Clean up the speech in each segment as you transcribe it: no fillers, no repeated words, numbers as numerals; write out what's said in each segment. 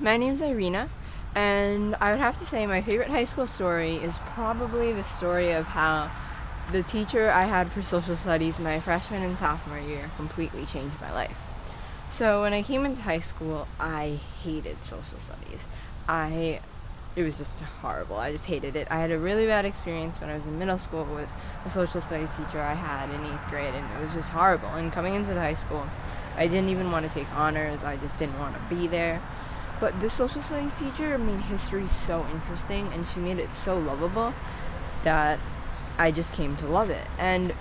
My name's Irina, and I would have to say my favorite high school story is probably the story of how the teacher I had for social studies my freshman and sophomore year completely changed my life. So when I came into high school, I hated social studies. It was just horrible. I just hated it. I had a really bad experience when I was in middle school with a social studies teacher I had in 8th grade, and it was just horrible. And coming into the high school, I didn't even want to take honors. I just didn't want to be there. But this social studies teacher made history so interesting, and she made it so lovable that I just came to love it. And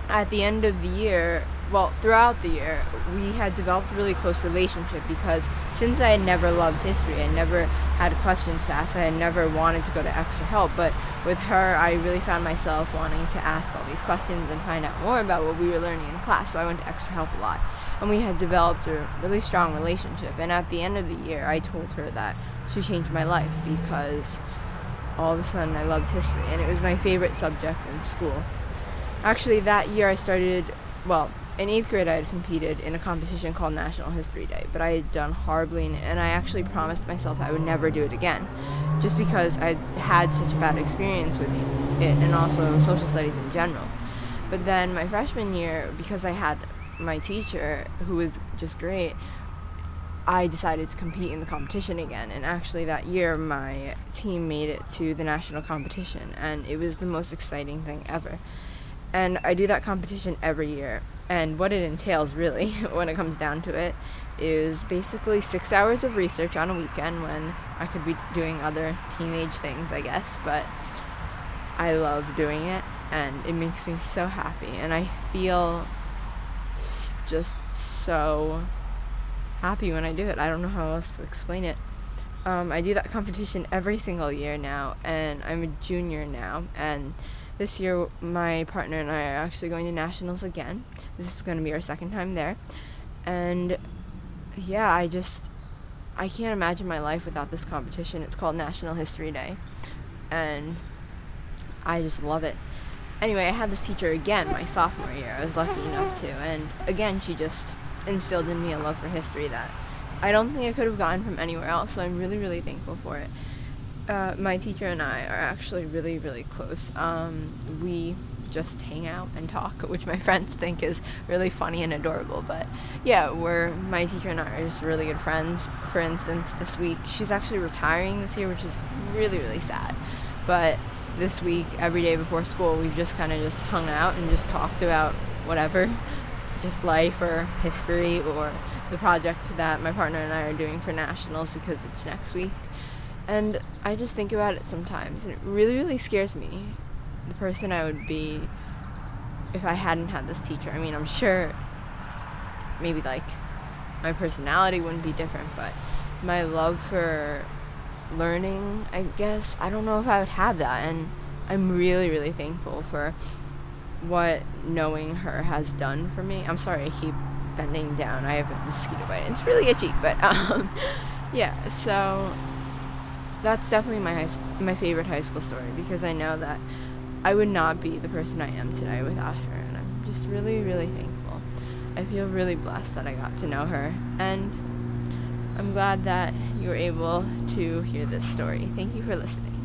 at the end of the year, throughout the year, we had developed a really close relationship because since I had never loved history, I never had questions to ask, I had never wanted to go to extra help, but with her, I really found myself wanting to ask all these questions and find out more about what we were learning in class, so I went to extra help a lot. And we had developed a really strong relationship, and at the end of the year, I told her that she changed my life because all of a sudden I loved history, and it was my favorite subject in school. Actually, that year I started, in 8th grade I had competed in a competition called National History Day, but I had done horribly, and I actually promised myself I would never do it again, just because I had such a bad experience with it, and also social studies in general. But then my freshman year, because I had my teacher, who was just great, I decided to compete in the competition again, and actually that year my team made it to the national competition, and it was the most exciting thing ever. And I do that competition every year, and what it entails really, when it comes down to it, is basically 6 hours of research on a weekend when I could be doing other teenage things, I guess, but I love doing it, and it makes me so happy, and I feel just so happy when I do it. I don't know how else to explain it. I do that competition every single year now, and I'm a junior now, and this year my partner and I are actually going to nationals again. This is going to be our second time there, and yeah, I can't imagine my life without this competition. It's called National History Day, and I just love it. Anyway, I had this teacher again my sophomore year. I was lucky enough to, and again she just instilled in me a love for history that I don't think I could have gotten from anywhere else, so I'm really, really thankful for it. My teacher and I are actually really, really close. We just hang out and talk, which my friends think is really funny and adorable, but yeah, my teacher and I are just really good friends. For instance, this week, she's actually retiring this year, which is really, really sad, but this week, every day before school, we've just kind of just hung out and just talked about whatever, just life or history or the project that my partner and I are doing for nationals because it's next week. And I just think about it sometimes, and it really, really scares me, the person I would be if I hadn't had this teacher. I mean, I'm sure maybe my personality wouldn't be different, but my love for learning, I guess, I don't know if I would have that, and I'm really, really thankful for what knowing her has done for me. I'm sorry I keep bending down. I have a mosquito bite. It's really itchy, but yeah, so that's definitely my favorite high school story, because I know that I would not be the person I am today without her, and I'm just really, really thankful. I feel really blessed that I got to know her, and I'm glad that you were able to hear this story. Thank you for listening.